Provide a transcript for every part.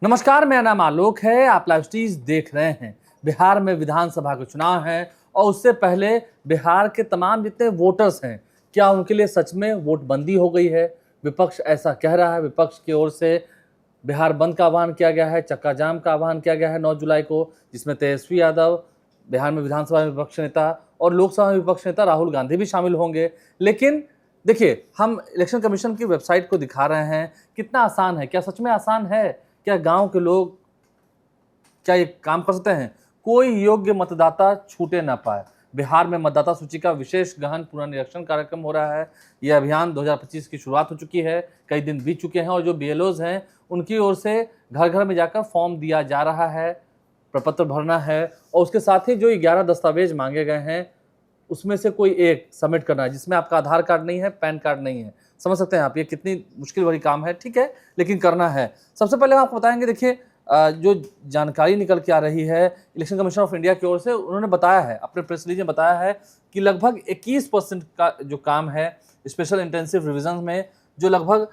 नमस्कार, मेरा नाम आलोक है। आप लाइव स्ट्रीज देख रहे हैं। बिहार में विधानसभा के चुनाव हैं और उससे पहले बिहार के तमाम जितने वोटर्स हैं, क्या उनके लिए सच में वोट बंदी हो गई है? विपक्ष ऐसा कह रहा है। विपक्ष की ओर से बिहार बंद का आह्वान किया गया है, चक्का जाम का आह्वान किया गया है 9 जुलाई को, जिसमें तेजस्वी यादव, बिहार में विधानसभा में विपक्ष नेता और लोकसभा में विपक्ष नेता राहुल गांधी भी शामिल होंगे। लेकिन देखिए, हम इलेक्शन कमीशन की वेबसाइट को दिखा रहे हैं। कितना आसान है? क्या सच में आसान है? क्या गांव के लोग क्या ये काम कर सकते हैं? कोई योग्य मतदाता छूटे ना पाए। बिहार में मतदाता सूची का विशेष गहन पुनर्निरीक्षण कार्यक्रम हो रहा है। यह अभियान 2025 की शुरुआत हो चुकी है। कई दिन बीत चुके हैं और जो बीएलओज हैं उनकी ओर से घर घर में जाकर फॉर्म दिया जा रहा है, प्रपत्र भरना है और उसके साथ ही जो 11 दस्तावेज मांगे गए हैं उसमें से कोई एक सबमिट करना है, जिसमें आपका आधार कार्ड नहीं है, पैन कार्ड नहीं है। समझ सकते हैं आप ये कितनी मुश्किल भरी काम है, ठीक है, लेकिन करना है। सबसे पहले हम आपको बताएंगे, देखिए जो जानकारी निकल के आ रही है इलेक्शन कमीशन ऑफ इंडिया की ओर से, उन्होंने बताया है, अपने प्रेस रिलीज में बताया है कि लगभग 21% का जो काम है स्पेशल इंटेंसिव रिविजन में, जो लगभग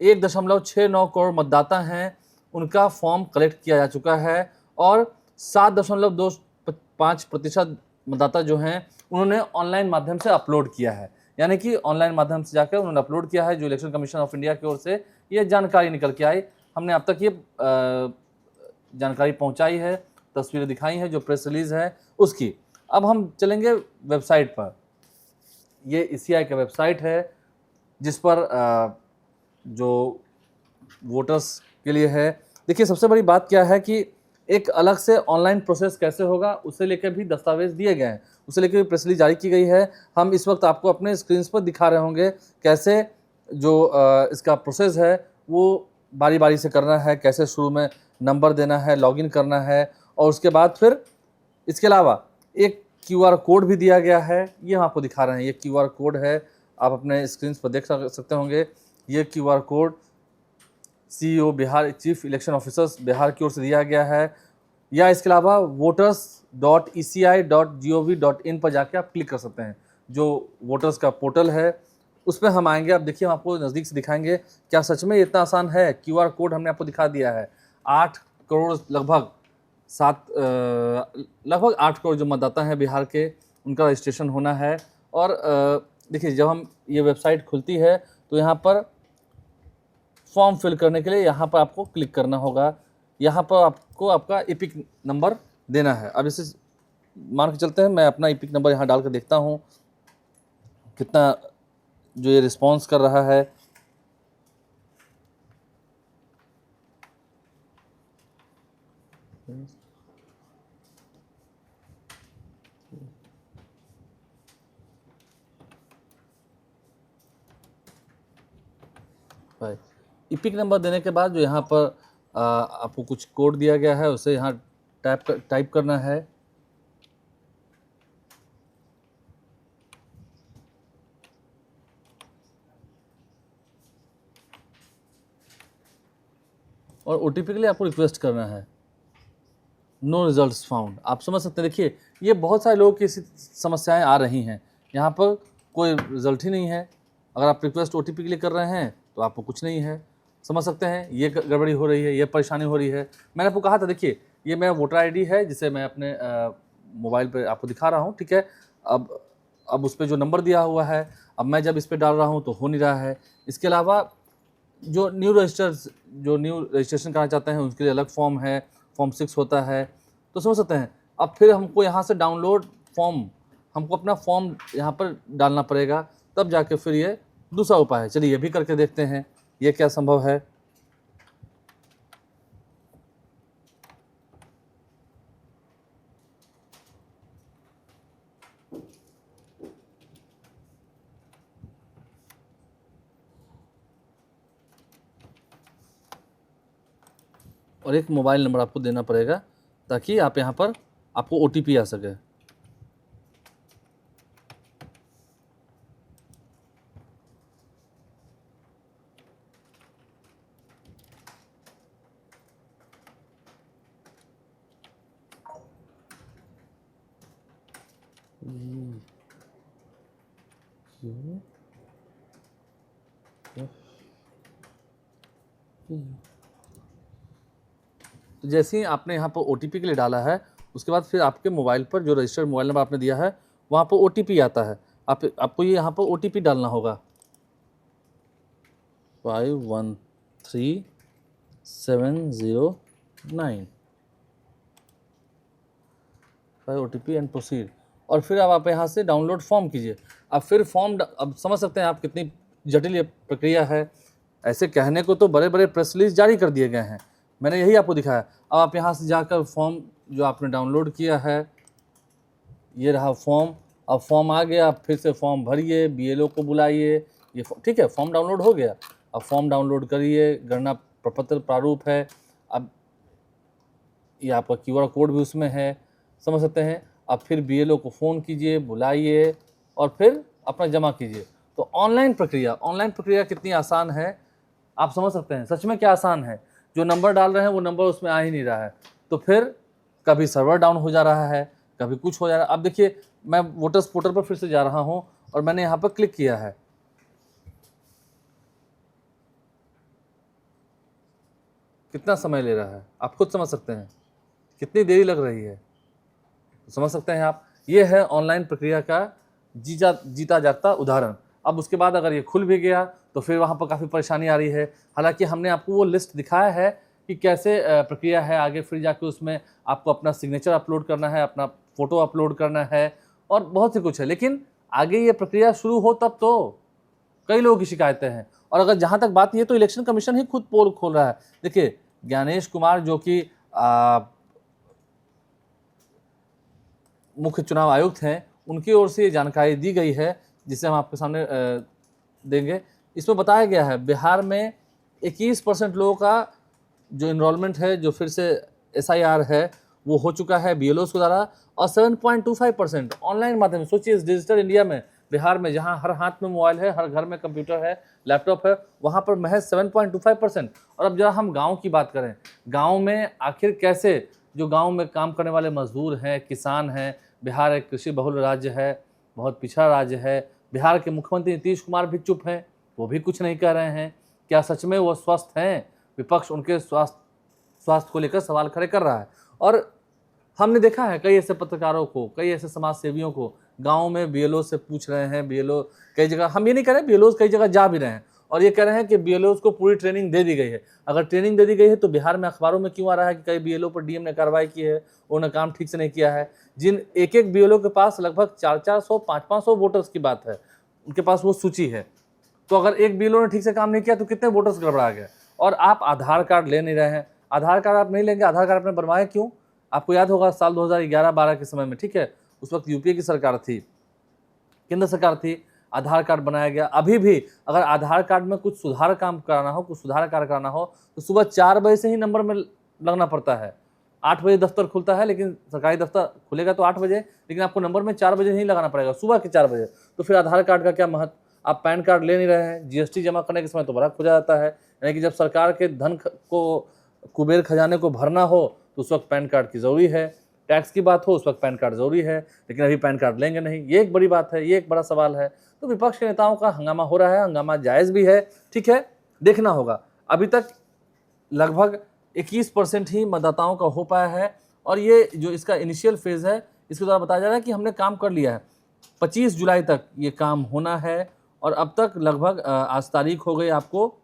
1.69 करोड़ मतदाता हैं, उनका फॉर्म कलेक्ट किया जा चुका है और 7.25% मतदाता जो हैं उन्होंने ऑनलाइन माध्यम से अपलोड किया है। यानी कि ऑनलाइन माध्यम से जाकर उन्होंने अपलोड किया है। जो इलेक्शन कमीशन ऑफ इंडिया की ओर से ये जानकारी निकल के आई, हमने अब तक ये जानकारी पहुंचाई है, तस्वीरें दिखाई हैं, जो प्रेस रिलीज है उसकी। अब हम चलेंगे वेबसाइट पर। ये ईसीआई का वेबसाइट है जिस पर जो वोटर्स के लिए है। देखिए, सबसे बड़ी बात क्या है कि एक अलग से ऑनलाइन प्रोसेस कैसे होगा, उसे लेकर भी दस्तावेज दिए गए हैं, उसे लेकर भी प्रेस रिलीज जारी की गई है। हम इस वक्त आपको अपने स्क्रीन पर दिखा रहे होंगे कैसे जो इसका प्रोसेस है वो बारी बारी से करना है, कैसे शुरू में नंबर देना है, लॉगिन करना है और उसके बाद फिर इसके अलावा एक क्यूआर कोड भी दिया गया है। ये हम आपको दिखा रहे हैं, ये क्यूआर कोड है, आप अपने स्क्रीन पर देख सकते होंगे। ये QR code CEO Bihar, chief election officers Bihar की ओर से दिया गया है। या इसके अलावा voters.eci.gov.in पर जाके आप क्लिक कर सकते हैं, जो वोटर्स का पोर्टल है उस पर हम आएंगे। अब देखिए, हम आपको नज़दीक से दिखाएंगे क्या सच में इतना आसान है। क्यूआर कोड हमने आपको दिखा दिया है। 8 करोड़ लगभग 8 करोड़ जो मतदाता हैं बिहार के, उनका रजिस्ट्रेशन होना है। और देखिए, जब हम ये वेबसाइट खुलती है तो यहाँ पर फॉर्म फिल करने के लिए यहाँ पर आपको क्लिक करना होगा। यहाँ पर आपको आपका ईपिक नंबर देना है। अब इसे मान के चलते हैं, मैं अपना ईपिक नंबर यहाँ डाल कर देखता हूँ कितना जो ये रिस्पॉन्स कर रहा है। ईपिक नंबर देने के बाद जो यहाँ पर आपको कुछ कोड दिया गया है, उसे यहाँ टाइप करना है। और ओटीपी के लिए आपको रिक्वेस्ट करना है। नो रिजल्ट्स फाउंड, आप समझ सकते हैं। देखिए, ये बहुत सारे लोगों की ऐसी समस्याएं आ रही हैं, यहाँ पर कोई रिजल्ट ही नहीं है। अगर आप रिक्वेस्ट ओटीपी के लिए कर रहे हैं तो आपको कुछ नहीं है। समझ सकते हैं, ये गड़बड़ी हो रही है, ये परेशानी हो रही है। मैंने आपको कहा था, देखिए ये मेरा वोटर आईडी है जिसे मैं अपने मोबाइल पर आपको दिखा रहा हूँ, ठीक है। अब उस पर जो नंबर दिया हुआ है, अब मैं जब इस पर डाल रहा हूँ तो हो नहीं रहा है। इसके अलावा जो न्यू रजिस्ट्रेशन कराना चाहते हैं उसके लिए अलग फॉर्म है, फॉर्म 6 होता है, तो समझ सकते हैं। अब फिर हमको यहाँ से डाउनलोड फॉर्म, हमको अपना फॉर्म यहाँ पर डालना पड़ेगा, तब जाके फिर ये दूसरा उपाय है। चलिए ये भी करके देखते हैं ये क्या संभव है। और एक मोबाइल नंबर आपको देना पड़ेगा ताकि आप यहाँ पर आपको ओटीपी आ सके। तो जैसे ही आपने यहाँ पर OTP के लिए डाला है, उसके बाद फिर आपके मोबाइल पर जो रजिस्टर्ड मोबाइल नंबर आपने दिया है वहाँ पर OTP आता है। आपको ये यहाँ पर OTP डालना होगा 513709 OTP एंड प्रोसीड। और फिर अब आप यहाँ से डाउनलोड फॉर्म कीजिए। अब फिर फॉर्म, अब समझ सकते हैं आप कितनी जटिल ये प्रक्रिया है। ऐसे कहने को तो बड़े बड़े प्रेस रिलीज जारी कर दिए गए हैं, मैंने यही आपको दिखाया। अब आप यहाँ से जाकर फॉर्म जो आपने डाउनलोड किया है, ये रहा फॉर्म। अब फॉर्म आ गया, आप फिर से फॉर्म भरिए, BLO को बुलाइए। ये ठीक है, फॉर्म डाउनलोड हो गया। अब फॉर्म डाउनलोड करिए, गणना प्रपत्र प्रारूप है। अब ये आपका QR कोड भी उसमें है, समझ सकते हैं। अब फिर BLO को फ़ोन कीजिए, बुलाइए और फिर अपना जमा कीजिए। तो ऑनलाइन प्रक्रिया कितनी आसान है आप समझ सकते हैं। सच में क्या आसान है। जो नंबर डाल रहे हैं वो नंबर उसमें आ ही नहीं रहा है, तो फिर कभी सर्वर डाउन हो जा रहा है, कभी कुछ हो जा रहा है। अब देखिए, मैं वोटर्स पोर्टल पर फिर से जा रहा हूँ और मैंने यहाँ पर क्लिक किया है। कितना समय ले रहा है आप खुद समझ सकते हैं, कितनी देरी लग रही है, समझ सकते हैं आप। ये है ऑनलाइन प्रक्रिया का जीता जागता उदाहरण। अब उसके बाद अगर ये खुल भी गया तो फिर वहाँ पर काफ़ी परेशानी आ रही है। हालांकि हमने आपको वो लिस्ट दिखाया है कि कैसे प्रक्रिया है आगे। फिर जाके उसमें आपको अपना सिग्नेचर अपलोड करना है, अपना फ़ोटो अपलोड करना है और बहुत सी कुछ है। लेकिन आगे ये प्रक्रिया शुरू हो तब तो कई लोगों की शिकायतें हैं। और अगर जहाँ तक बात ये, तो इलेक्शन कमीशन ही खुद पोल खोल रहा है। देखिए, ज्ञानेश कुमार जो कि मुख्य चुनाव आयुक्त हैं, उनकी ओर से ये जानकारी दी गई है, जिसे हम आपके सामने देंगे। इसमें बताया गया है बिहार में 21% लोगों का जो इनरोलमेंट है, जो फिर से SIR है, वो हो चुका है BLOs के द्वारा। और 7.25% ऑनलाइन माध्यम से। सोचिए, इस डिजिटल इंडिया में, बिहार में, जहां हर हाथ में मोबाइल है, हर घर में कंप्यूटर है, लैपटॉप है, वहां पर महज 7.25%। और अब जरा हम गांव की बात करें, गांव में आखिर कैसे, जो गांव में काम करने वाले मजदूर हैं, किसान हैं, बिहार एक कृषि बहुल राज्य है, बहुत पिछड़ा राज्य है। बिहार के मुख्यमंत्री नीतीश कुमार भी चुप हैं, वो भी कुछ नहीं कह रहे हैं। क्या सच में वो स्वस्थ हैं? विपक्ष उनके स्वास्थ्य को लेकर सवाल खड़े कर रहा है। और हमने देखा है कई ऐसे पत्रकारों को, कई ऐसे समाज सेवियों को गाँव में BLO से पूछ रहे हैं। BLO कई जगह, हम ये नहीं कह रहे, BLOs कई जगह जा भी रहे हैं और ये कह रहे हैं कि BLOs को पूरी ट्रेनिंग दे दी गई है। अगर ट्रेनिंग दे दी गई है तो बिहार में अखबारों में क्यों आ रहा है कि कई BLO पर DM ने कार्रवाई की है, उन्होंने काम ठीक से नहीं किया है। जिन एक BLO के पास लगभग 400-500 500 वोटर्स की बात है, उनके पास वो सूची है। तो अगर एक BLO ने ठीक से काम नहीं किया तो कितने वोटर्स गड़बड़ा गए। और आप आधार कार्ड ले नहीं रहे हैं। आधार कार्ड आप नहीं लेंगे, आधार कार्ड आपने बनवाया क्यों? आपको याद होगा साल 2011-12 के समय में, ठीक है, उस वक्त UPA की सरकार थी, केंद्र सरकार थी, आधार कार्ड बनाया गया। अभी भी अगर आधार कार्ड में कुछ सुधार काम कराना हो, कुछ सुधार कार्य कराना हो, तो सुबह 4 बजे से ही नंबर में लगना पड़ता है। 8 बजे दफ्तर खुलता है, लेकिन सरकारी दफ्तर खुलेगा तो 8 बजे, लेकिन आपको नंबर में 4 बजे नहीं लगाना पड़ेगा, सुबह के 4 बजे। तो फिर आधार कार्ड का क्या महत्व? आप पैन कार्ड ले नहीं रहे हैं, GST जमा करने के समय तो बड़ा खुजा जाता है। यानी कि जब सरकार के धन को, कुबेर खजाने को भरना हो तो उस वक्त पैन कार्ड की ज़रूरी है। टैक्स की बात हो उस वक्त पैन कार्ड ज़रूरी है, लेकिन अभी पैन कार्ड लेंगे नहीं। ये एक बड़ी बात है, ये एक बड़ा सवाल है। तो विपक्ष के नेताओं का हंगामा हो रहा है, हंगामा जायज़ भी है, ठीक है, देखना होगा। अभी तक लगभग 21% ही मतदाताओं का हो पाया है और ये जो इसका इनिशियल फेज़ है, इसके द्वारा बताया जा रहा है कि हमने काम कर लिया है। 25 जुलाई तक ये काम होना है और अब तक लगभग आज तारीख हो गई आपको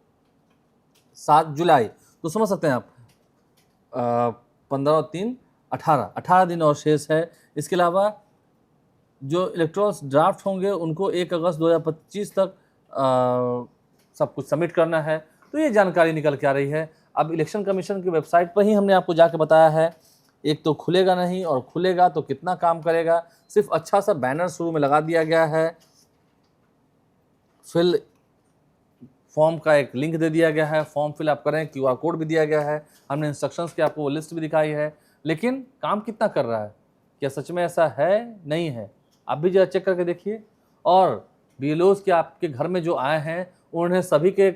7 जुलाई, तो समझ सकते हैं आप 15 और 3 18 दिन और शेष है। इसके अलावा जो इलेक्टोरल ड्राफ्ट होंगे उनको 1 अगस्त 2025 तक सब कुछ सबमिट करना है। तो ये जानकारी निकल के आ रही है। अब इलेक्शन कमीशन की वेबसाइट पर ही हमने आपको जाके बताया है, एक तो खुलेगा नहीं और खुलेगा तो कितना काम करेगा। सिर्फ अच्छा सा बैनर शुरू में लगा दिया गया है, फिल फॉर्म का एक लिंक दे दिया गया है, फॉर्म फिलअप करें, QR कोड भी दिया गया है, हमने इंस्ट्रक्शंस की आपको वो लिस्ट भी दिखाई है। लेकिन काम कितना कर रहा है? क्या सच में ऐसा है, नहीं है? आप भी जरा चेक करके देखिए। और BLOs के आपके घर में जो आए हैं, उन्होंने सभी के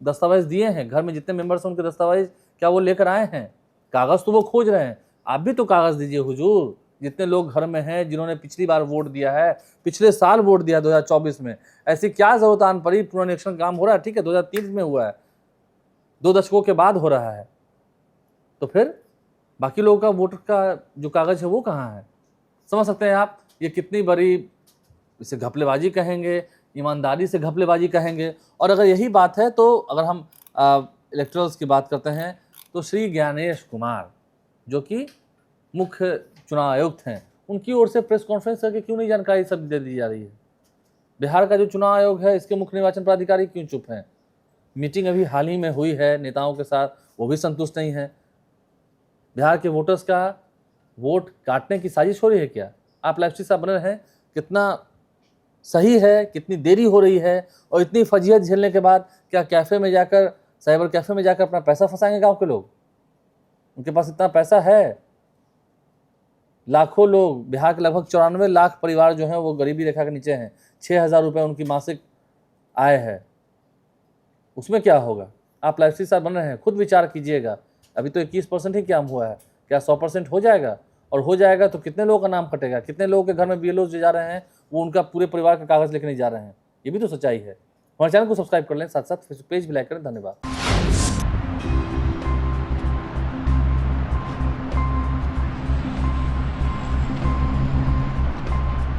दस्तावेज दिए हैं? घर में जितने मेंबर्स हैं उनके दस्तावेज क्या वो लेकर आए हैं? कागज़ तो वो खोज रहे हैं, आप भी तो कागज़ दीजिए हुजूर। जितने लोग घर में हैं, जिन्होंने पिछली बार वोट दिया है, पिछले साल वोट दिया 2024 में, ऐसी क्या ज़रूरत आन पड़ी? पुनरीक्षण काम हो रहा है, ठीक है, 2003 में हुआ है, 2 दशकों के बाद हो रहा है, तो फिर बाकी लोगों का वोटर का जो कागज़ है वो कहाँ है? समझ सकते हैं आप ये कितनी बड़ी इसे घपलेबाजी कहेंगे, ईमानदारी से घपलेबाजी कहेंगे। और अगर यही बात है तो अगर हम इलेक्टोरल्स की बात करते हैं तो श्री ज्ञानेश कुमार जो कि मुख्य चुनाव आयुक्त हैं, उनकी ओर से प्रेस कॉन्फ्रेंस करके क्यों नहीं जानकारी सब दे दी जा रही है? बिहार का जो चुनाव आयोग है इसके मुख्य निर्वाचन पदाधिकारी क्यों चुप हैं? मीटिंग अभी हाल ही में हुई है नेताओं के साथ, वो भी संतुष्ट नहीं है। बिहार के वोटर्स का वोट काटने की साजिश हो रही है क्या? आप लाइव स्ट्रीम साहब बने रहें, कितना सही है, कितनी देरी हो रही है और इतनी फजीहत झेलने के बाद क्या कैफ़े में जाकर, साइबर कैफ़े में जाकर अपना पैसा फंसाएंगे गांव के लोग? उनके पास इतना पैसा है? लाखों लोग, बिहार के लगभग 94 लाख परिवार जो हैं वो गरीबी रेखा के नीचे हैं। 6,000 रुपये उनकी मासिक आय है, उसमें क्या होगा? आप लाइव स्ट्रीम साहब बन रहे हैं, खुद विचार कीजिएगा। अभी तो 21% ही काम हुआ है, क्या 100% हो जाएगा? और हो जाएगा तो कितने लोगों का नाम कटेगा? कितने लोगों के घर में बीएलओ जो जा रहे हैं वो उनका पूरे परिवार का कागज़ लेके नहीं जा रहे हैं? ये भी तो सच्चाई है। हमारे चैनल को सब्सक्राइब कर लें, साथ साथ फेसबुक पेज भी लाइक करें। धन्यवाद।